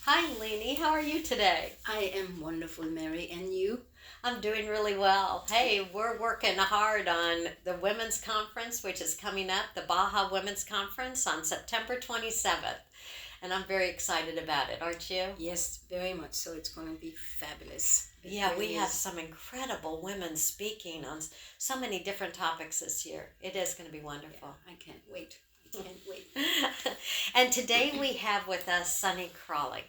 Hi, Leanie. How are you today? I am wonderful, Mary. And you? I'm doing really well. Hey, we're working hard on the Women's Conference, which is coming up, the Baja Women's Conference on September 27th. And I'm very excited about it, aren't you? Yes, very much so. It's going to be fabulous. It Yeah, we really have is. some incredible women speaking on so many different topics this year. It is going to be Yeah, wonderful. I can't wait. I can't wait. And today we have with us Sunny Crowley.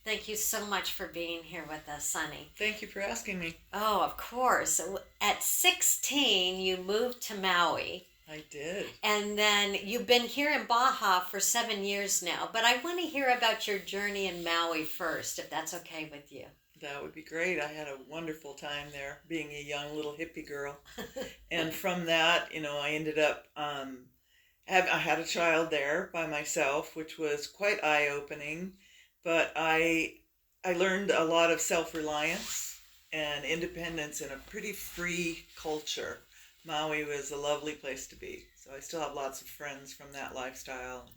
Thank you so much for being here with us, Sunny. Thank you for asking me. Oh, of course. At 16, you moved to Maui, I did. and then you've been here in Baja for 7 years now. But I want to hear about your journey in Maui first, if that's okay with you. That would be great. I had a wonderful time there, being a young little hippie girl. And from that, I ended up I had a child there by myself, which was quite eye-opening. But I learned a lot of self-reliance and independence in a pretty free culture. Maui was a lovely place to be. So I still have lots of friends from that lifestyle.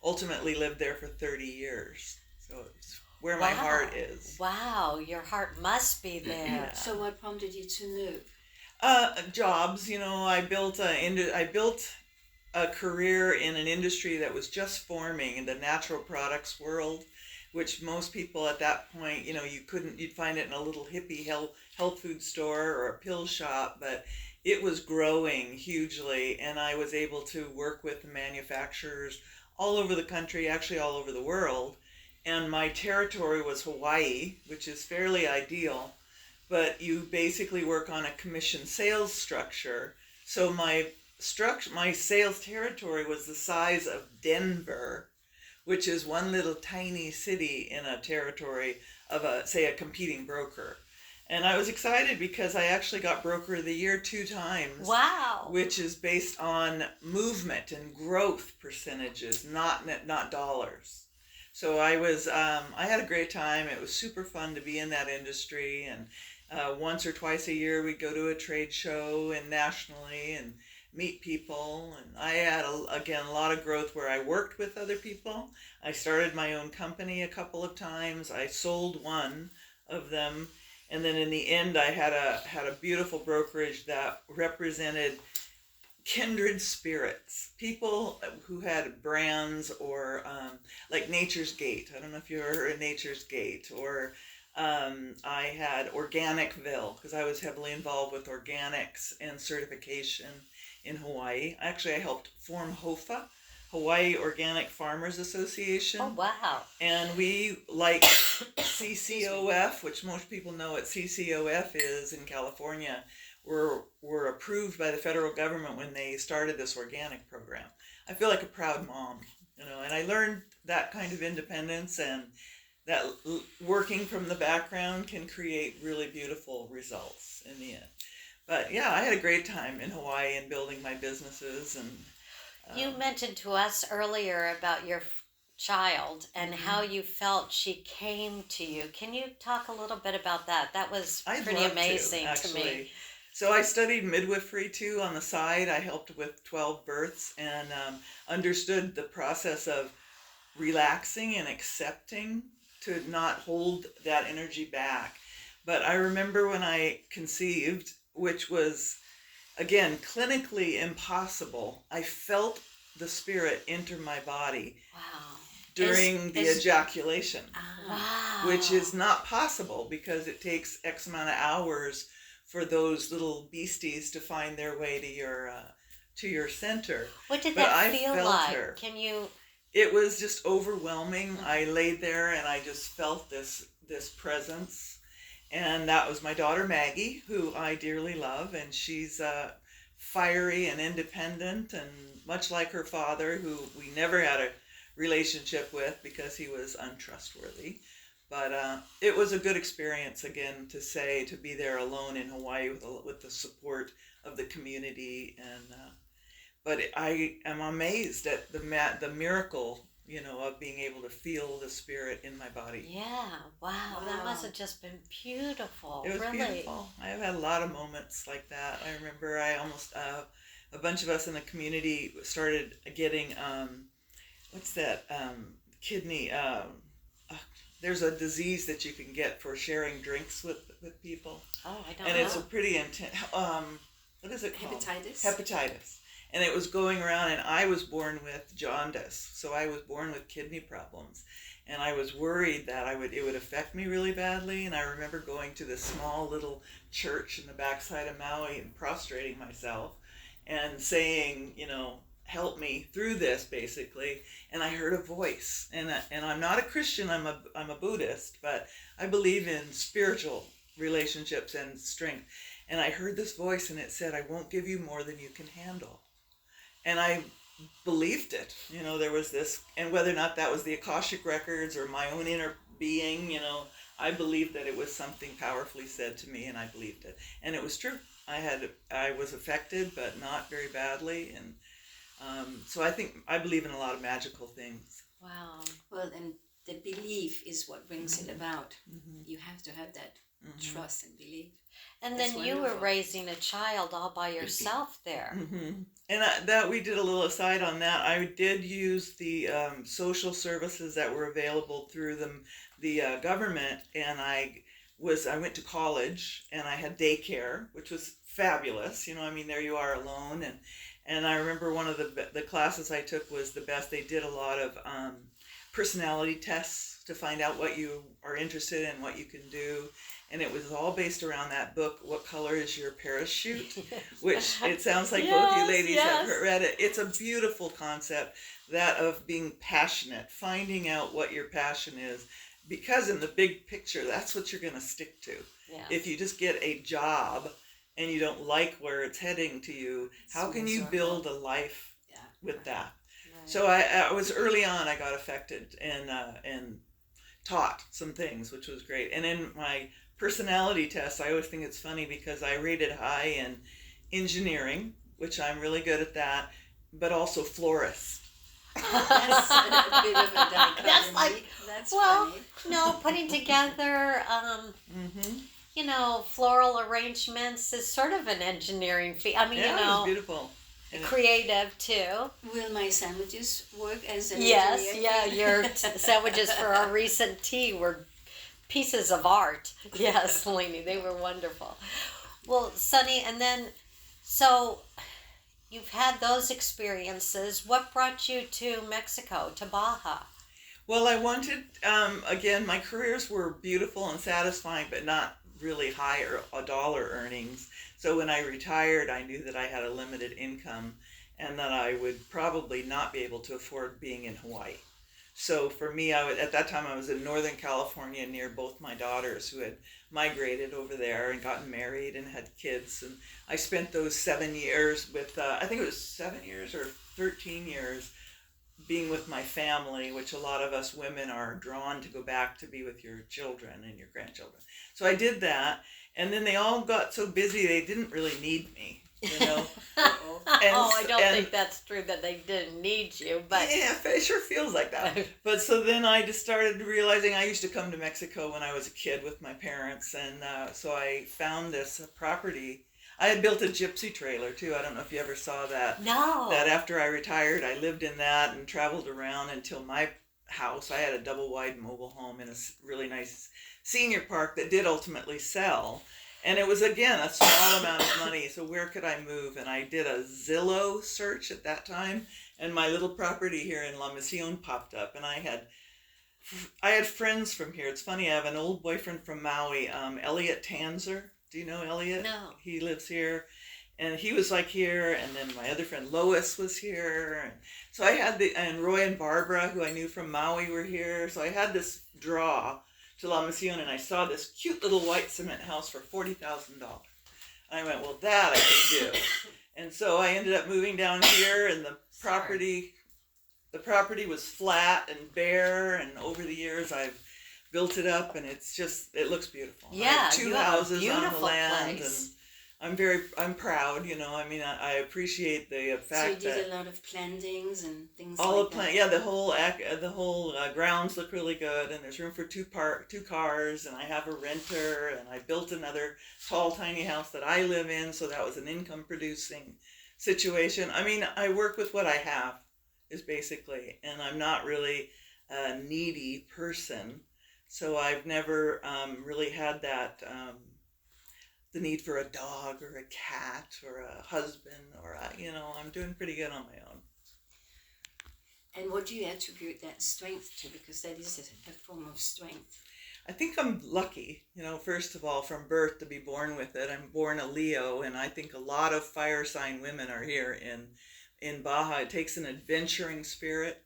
Ultimately lived there for 30 years. So it's where my heart is. Wow, your heart must be there. So, what prompted you to move? Jobs, I built a career in an industry that was just forming in the natural products world, which most people at that point, you'd find it in a little hippie health food store or a pill shop, but it was growing hugely, and I was able to work with the manufacturers all over the country, actually all over the world. And my territory was Hawaii, which is fairly ideal, but you basically work on a commission sales structure. So my sales territory was the size of Denver, which is one little tiny city in a territory of a competing broker. And I was excited because I actually got Broker of the Year 2 times. Wow. Which is based on movement and growth percentages, not dollars. So I had a great time. It was super fun to be in that industry, and once or twice a year we'd go to a trade show and nationally and meet people. And I had a lot of growth where I worked with other people. I started my own company a couple of times. I sold one of them, and then in the end I had a beautiful brokerage that represented kindred spirits, people who had brands or like Nature's Gate. I don't know if you ever heard of Nature's Gate, or I had Organicville because I was heavily involved with organics and certification in Hawaii. Actually, I helped form HOFA, Hawaii Organic Farmers Association. Oh, wow. And we, like CCOF, which most people know what CCOF is in California, were approved by the federal government when they started this organic program. I feel like a proud mom, and I learned that kind of independence, and that working from the background can create really beautiful results in the end. But yeah, I had a great time in Hawaii and building my businesses. And You mentioned to us earlier about your child and how you felt she came to you. Can you talk a little bit about that? That was I'd pretty love amazing to actually. me. So I studied midwifery too on the side. I helped with 12 births and understood the process of relaxing and accepting, to not hold that energy back. But I remember when I conceived, which was, again, clinically impossible, I felt the spirit enter my body Wow. during the ejaculation, Wow. which is not possible because it takes X amount of hours for those little beasties to find their way to your center. What did But that I feel felt like? her. Can you? It was just overwhelming. I laid there and I just felt this presence. And that was my daughter Maggie, who I dearly love, and she's fiery and independent, and much like her father, who we never had a relationship with because he was untrustworthy. But it was a good experience, again, to be there alone in Hawaii with the support of the community. And but I am amazed at the miracle, of being able to feel the spirit in my body. Yeah. Wow. That must have just been beautiful. It was really. beautiful. I have had a lot of moments like that. I remember a bunch of us in the community started getting, what's that, kidney, there's a disease that you can get for sharing drinks with people. Oh, I don't And know. it's a pretty intense, what is it called? Hepatitis. Hepatitis. And it was going around, and I was born with jaundice. So I was born with kidney problems. And I was worried that it would affect me really badly. And I remember going to this small little church in the backside of Maui and prostrating myself and saying, help me through this, basically. And I heard a voice. And I'm not a Christian, I'm a Buddhist, but I believe in spiritual relationships and strength. And I heard this voice, and it said, I won't give you more than you can handle. And I believed it. There was this, and whether or not that was the Akashic records or my own inner being, I believed that it was something powerfully said to me, and I believed it. And it was true. I was affected, but not very badly. And so I believe in a lot of magical things. Wow. Well, and the belief is what brings it about. Mm-hmm. You have to have that trust and belief. And That's then you were wonderful. raising a child all by yourself there. Mm-hmm. And that we did a little aside on that. I did use the social services that were available through the government, and I went to college, and I had daycare, which was fabulous. There you are alone, and I remember one of the classes I took was the best. They did a lot of personality tests to find out what you are interested in, what you can do. And it was all based around that book, What Color is Your Parachute? Which it sounds like both you ladies have read it. It's a beautiful concept, that of being passionate, finding out what your passion is. Because in the big picture, that's what you're going to stick to. Yes. If you just get a job and you don't like where it's heading to you, how can you build a life with that? Right. So I was early on, I got affected and taught some things, which was great. And in my personality test, I always think it's funny because I rated high in engineering, which I'm really good at that, but also florist. That's a bit of a dichotomy. That's like, That's well, funny. no, putting together, floral arrangements is sort of an engineering feat. It was beautiful. And creative too. Will my sandwiches work as an Yes, engineer? yeah, your sandwiches for our recent tea were pieces of art. Yes, Lainey, they were wonderful. Well, Sunny, and then, so you've had those experiences. What brought you to Mexico, to Baja? Well, I wanted, again, my careers were beautiful and satisfying, but not really high or dollar earnings. So when I retired, I knew that I had a limited income and that I would probably not be able to afford being in Hawaii. So for me, at that time I was in Northern California near both my daughters who had migrated over there and gotten married and had kids. And I spent those 7 years with, I think it was 7 years or 13 years being with my family, which a lot of us women are drawn to go back to be with your children and your grandchildren. So I did that. And then they all got so busy they didn't really need me, I don't think that's true that they didn't need you, but yeah, it sure feels like that. But so then I just started realizing I used to come to Mexico when I was a kid with my parents, and so I found this property. I had built a gypsy trailer too. I don't know if you ever saw that. No. That after I retired, I lived in that and traveled around until my house. I had a double wide mobile home in a really nice senior park that did ultimately sell. And it was, again, a small amount of money. So where could I move? And I did a Zillow search at that time. And my little property here in La Misión popped up. And I had friends from here. It's funny, I have an old boyfriend from Maui, Elliot Tanzer. Do you know Elliot? No. He lives here. And he was like here, and then my other friend Lois was here. And so I had and Roy and Barbara, who I knew from Maui, were here. So I had this draw to La Misión, and I saw this cute little white cement house for $40,000. I went, well, that I can do. And so I ended up moving down here, and the property was flat and bare, and over the years I've built it up, and it looks beautiful. Yeah, I have two houses on the land, place. and I'm proud, I appreciate the fact So you that did a lot of plantings and things all like the that? yeah, the whole grounds look really good, and there's room for two cars, and I have a renter, and I built another tall, tiny house that I live in, so that was an income producing situation. I work with what I have, is basically, and I'm not really a needy person. So I've never really had that, the need for a dog or a cat or a husband I'm doing pretty good on my own. And what do you attribute that strength to? Because that is a form of strength. I think I'm lucky, first of all, from birth to be born with it. I'm born a Leo, and I think a lot of fire sign women are here in Baja. It takes an adventuring spirit,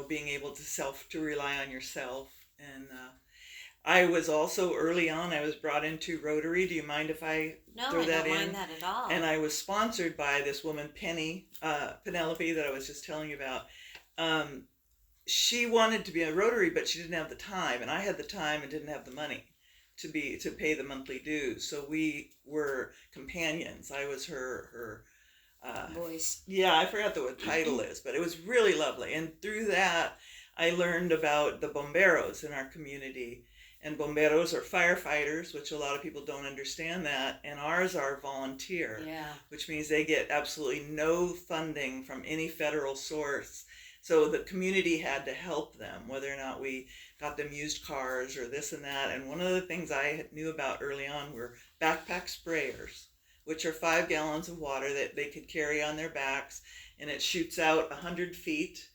being able to rely on yourself. And I was also early on, I was brought into Rotary. Do you mind if I No, throw I that don't in? mind that at all. And I was sponsored by this woman, Penelope, that I was just telling you about. She wanted to be a Rotary, but she didn't have the time, and I had the time and didn't have the money to pay the monthly dues. So we were companions. I was her Voice. yeah, I forgot what the title is, but it was really lovely. And through that, I learned about the bomberos in our community. And bomberos are firefighters, which a lot of people don't understand that. And ours are volunteer, Yeah. which means they get absolutely no funding from any federal source. So the community had to help them, whether or not we got them used cars or this and that. And one of the things I knew about early on were backpack sprayers, which are 5 gallons of water that they could carry on their backs, and it shoots out 100 feet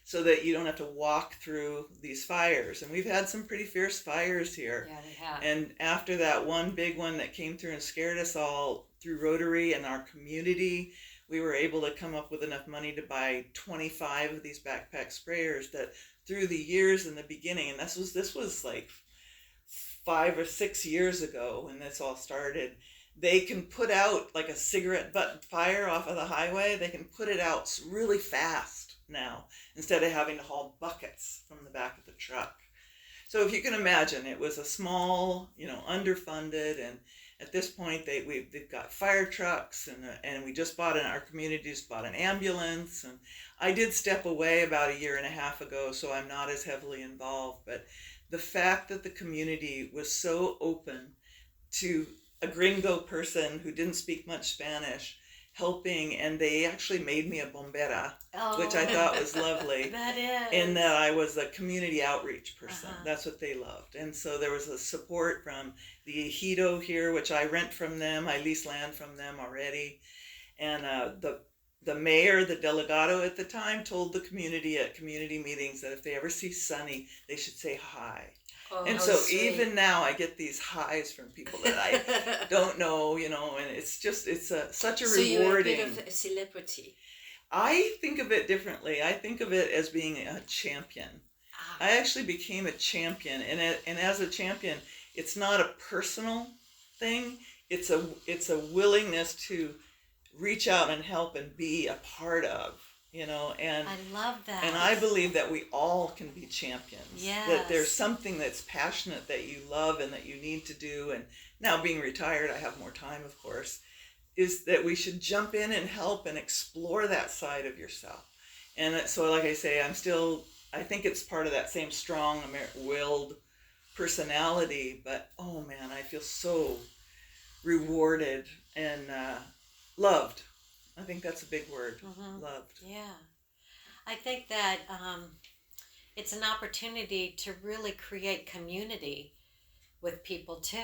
so that you don't have to walk through these fires. And we've had some pretty fierce fires here. Yeah, we have. And after that one big one that came through and scared us all through Rotary and our community, we were able to come up with enough money to buy 25 of these backpack sprayers that through the years in the beginning, and this was like 5 or 6 years ago when this all started, they can put out like a cigarette butt fire off of the highway. They can put it out really fast now instead of having to haul buckets from the back of the truck. So if you can imagine, it was a small, underfunded, and at this point they've got fire trucks, and we just our community just bought an ambulance. And I did step away about a year and a half ago, so I'm not as heavily involved. But the fact that the community was so open to a gringo person who didn't speak much Spanish helping, and they actually made me a bombera, which I thought was lovely. That is. In that I was a community outreach person. Uh-huh. That's what they loved. And so there was a support from the ejido here, which I rent from them. I lease land from them already. And the mayor, the delegado at the time, told the community at community meetings that if they ever see Sonny, they should say hi. Oh, And how so sweet. even now I get these highs from people that I don't know, and it's such a So you're a rewarding. bit of a celebrity. I think of it differently. I think of it as being a champion. I actually became a champion, and as a champion, it's not a personal thing. It's a willingness to reach out and help and be a part of, and I love that. and I believe that we all can be champions. Yes. That there's something that's passionate that you love and that you need to do. And now being retired, I have more time, of course, is that we should jump in and help and explore that side of yourself. And so, like I say, I think it's part of that same strong, willed personality. But, oh man, I feel so rewarded and loved. I think that's a big word. Mm-hmm. Loved. Yeah. I think that it's an opportunity to really create community with people too,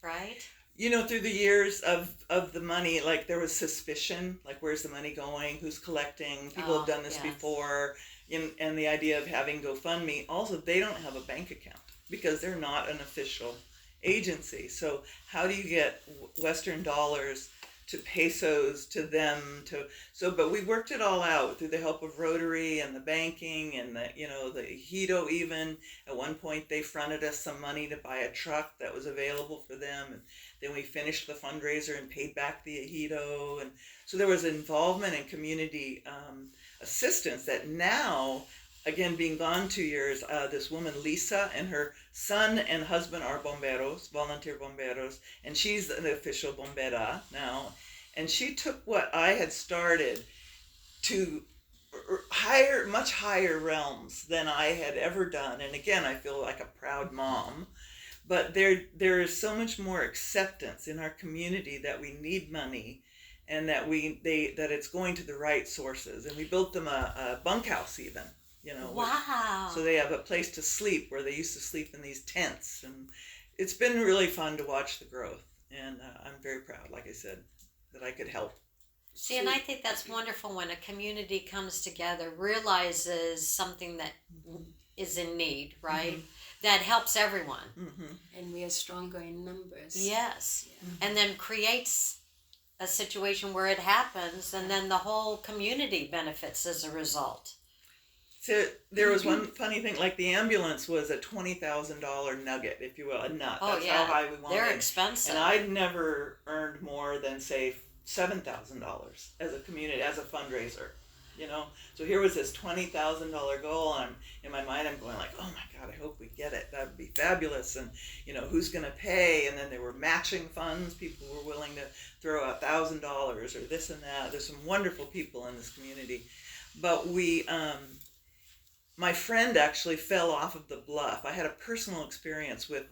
right? Through the years of the money, like there was suspicion, like where's the money going, who's collecting, people have done this yes. before, and the idea of having GoFundMe. Also, they don't have a bank account because they're not an official agency. So how do you get Western dollars to pesos to them but we worked it all out through the help of Rotary and the banking and the ejido. Even at one point they fronted us some money to buy a truck that was available for them, and then we finished the fundraiser and paid back the ejido. And so there was involvement in community assistance that now, again, being gone 2 years, this woman Lisa and her son and husband are bomberos, volunteer bomberos, and she's an official bombera now. And she took what I had started to much higher realms than I had ever done. And again, I feel like a proud mom. But there is so much more acceptance in our community that we need money, and that it's going to the right sources. And we built them a bunkhouse even. Wow. So they have a place to sleep where they used to sleep in these tents, and it's been really fun to watch the growth. And I'm very proud, like I said, that I could help. See, and I think that's wonderful when a community comes together, realizes something that is in need, right? Mm-hmm. That helps everyone. Mm-hmm. And we are stronger in numbers. Yes. Yeah. And then creates a situation where it happens, and then the whole community benefits as a result. So there was one funny thing, like the ambulance was a $20,000 nugget, if you will, a nut. Oh, That's yeah. how high we wanted. They're expensive. And I'd never earned more than, say, $7,000 as a community, as a fundraiser, So here was this $20,000 goal, and in my mind I'm going like, oh my God, I hope we get it. That would be fabulous. And, who's going to pay? And then there were matching funds. People were willing to throw out $1,000 or this and that. There's some wonderful people in this community. But my friend actually fell off of the bluff. I had a personal experience with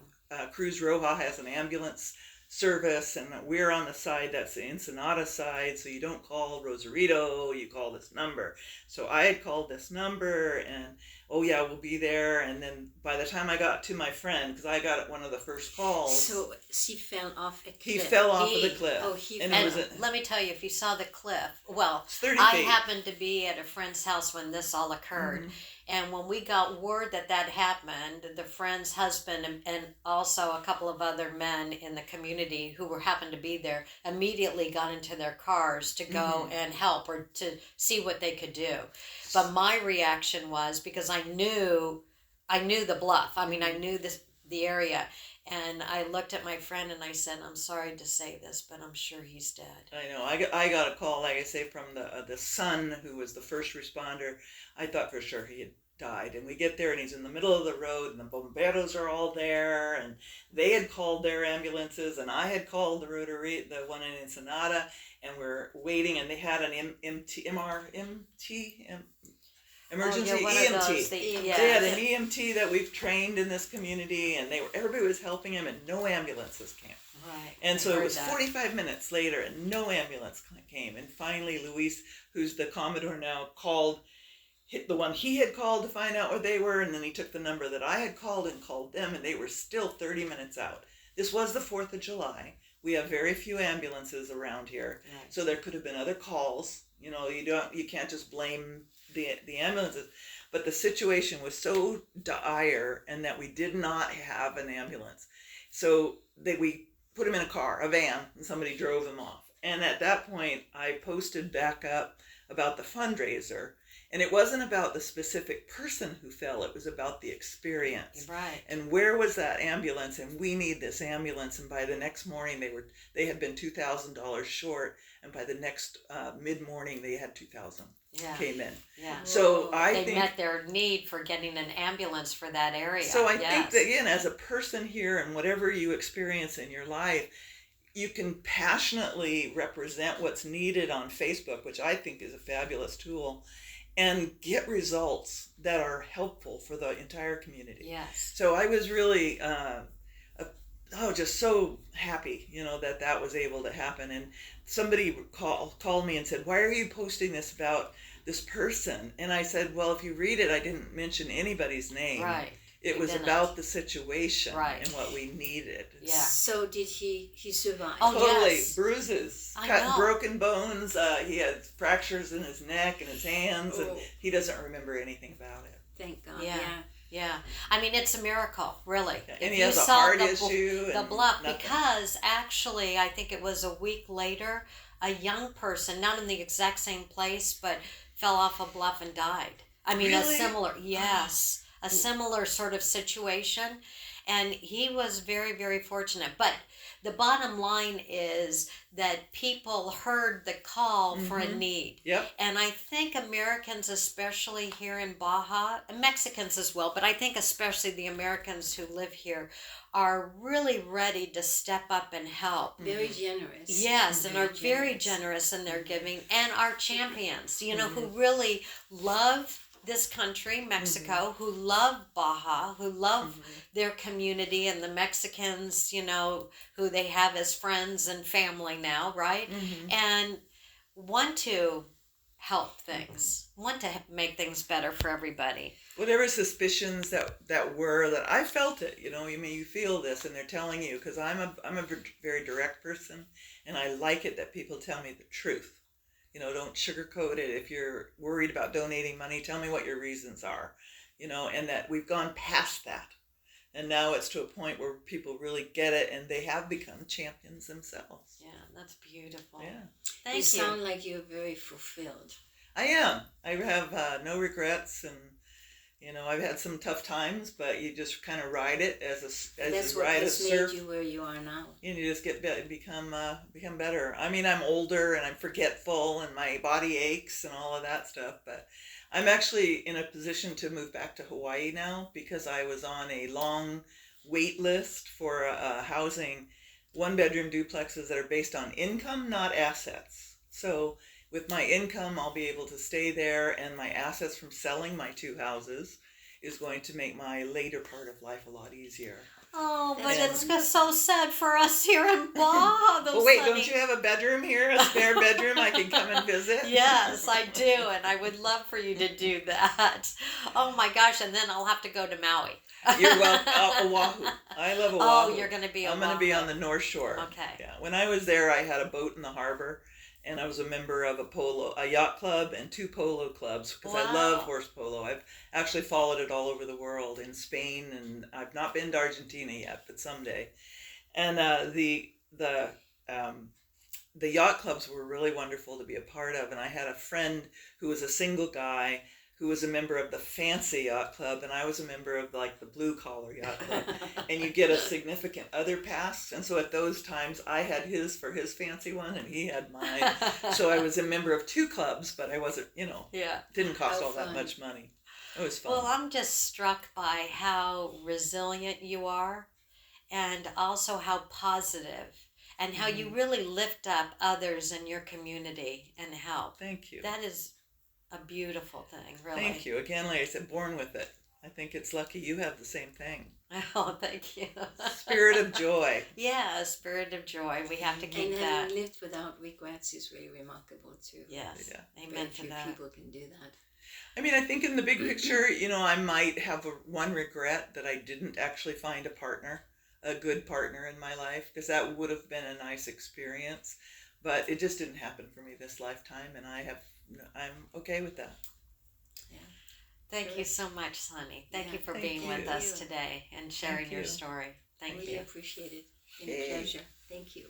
Cruz Roja has an ambulance service, and we're on the side that's the Ensenada side, so you don't call Rosarito, you call this number. So I had called this number, and oh yeah, we'll be there. And then by the time I got to my friend, because I got one of the first calls. So she fell off a cliff. He fell off of the cliff. Oh, he and let me tell you, if you saw the cliff, well, 30 I feet. happened to be at a friend's house when this all occurred. Mm-hmm. And when we got word that happened, the friend's husband and also a couple of other men in the community who happened to be there immediately got into their cars to go and help or to see what they could do. But my reaction was, because I knew the bluff. I mean, I knew the area. And I looked at my friend and I said, I'm sorry to say this, but I'm sure he's dead. I know. I got a call, like I say, from the son who was the first responder. I thought for sure he had died. And we get there and he's in the middle of the road and the bomberos are all there. And they had called their ambulances and I had called the one in Ensenada. And we're waiting, and they had an emergency EMT. They had an EMT that we've trained in this community, and everybody was helping him, and no ambulances came. Right. And so it was 45 minutes later, and no ambulance came. And finally, Luis, who's the Commodore now, hit the one he had called to find out where they were, and then he took the number that I had called and called them, and they were still 30 minutes out. This was the 4th of July. We have very few ambulances around here, right. So there could have been other calls. You can't just blame the ambulances, but the situation was so dire, and that we did not have an ambulance. So we put him in a van, and somebody drove him off. And at that point, I posted back up about the fundraiser. And it wasn't about the specific person who fell, it was about the experience. Right. And where was that ambulance? And we need this ambulance. And by the next morning, they had been $2,000 short. And by the next mid-morning, they had 2,000 came in. Yeah. So they met their need for getting an ambulance for that area. So I think that, again, as a person here, and whatever you experience in your life, you can passionately represent what's needed on Facebook, which I think is a fabulous tool, and get results that are helpful for the entire community. Yes. So I was really, just so happy, that was able to happen. And somebody called me and said, "Why are you posting this about this person?" And I said, "Well, if you read it, I didn't mention anybody's name. Right. It was about the situation, right, and what we needed." Yeah. So did he survive? Oh, totally. Yes. Bruises, broken bones. He had fractures in his neck and his hands, and he doesn't remember anything about it. Thank God. Yeah. I mean, it's a miracle, really. Yeah. And he has a heart issue. The bluff, because actually, I think it was a week later, a young person, not in the exact same place, but fell off a bluff and died. I mean, really? A similar sort of situation, and he was very, very fortunate. But the bottom line is that people heard the call for a need. Yep. And I think Americans, especially here in Baja, and Mexicans as well, but I think especially the Americans who live here, are really ready to step up and help. Very generous. Yes, and are very generous in their giving, and are champions, who really love this country, Mexico, who love Baja, who love their community, and the Mexicans, who they have as friends and family now, right? And want to help things, want to make things better for everybody. Whatever suspicions that I felt it, you feel this and they're telling you, because I'm a very direct person, and I like it that people tell me the truth. Don't sugarcoat it. If you're worried about donating money, tell me what your reasons are, and that we've gone past that. And now it's to a point where people really get it, and they have become champions themselves. Yeah, that's beautiful. Yeah. Thank You you. sound like you're very fulfilled. I am. I have no regrets, and I've had some tough times, but you just kind of ride it as That's you what ride a has surf. made you where you are now. And you just become better. I mean, I'm older and I'm forgetful and my body aches and all of that stuff, but I'm actually in a position to move back to Hawaii now because I was on a long wait list for housing 1-bedroom duplexes that are based on income, not assets. So with my income, I'll be able to stay there, and my assets from selling my 2 houses is going to make my later part of life a lot easier. Oh, but And- it's so sad for us here in Baja. Well, wait, don't you have a bedroom here, a spare bedroom I can come and visit? Yes, I do, and I would love for you to do that. Oh my gosh, and then I'll have to go to Maui. You're welcome. Oahu. I love Oahu. Oh, you're going to be I'm going to be on the North Shore. Okay. Yeah. When I was there, I had a boat in the harbor, and I was a member of a yacht club and 2 polo clubs because I love horse polo. I've actually followed it all over the world, in Spain, and I've not been to Argentina yet, but someday. And the yacht clubs were really wonderful to be a part of, and I had a friend who was a single guy who was a member of the fancy yacht club, and I was a member of the blue collar yacht club. And you get a significant other pass, and so at those times I had his for his fancy one and he had mine. So I was a member of 2 clubs, but I wasn't, Yeah. didn't cost How all that fun. much money. It was fun. Well, I'm just struck by how resilient you are, and also how positive, and how you really lift up others in your community and help. Thank you. That is a beautiful thing, really. Thank you. Again, like I said, born with it. I think it's lucky you have the same thing. Oh, thank you. Spirit of joy. Yeah, a spirit of joy. We have to keep And that. having lived without regrets is really remarkable too. Yes. Yeah. Amen Very to few that. people can do that. I mean, I think in the big picture, I might have one regret that I didn't actually find a good partner in my life, because that would have been a nice experience. But it just didn't happen for me this lifetime, and I'm okay with that. Thank you so much, Sonny. Thank Yeah, you for thank being with you. us today and sharing Thank your you. story. Thank Really you. appreciate it. Been a Yay. pleasure. Thank you.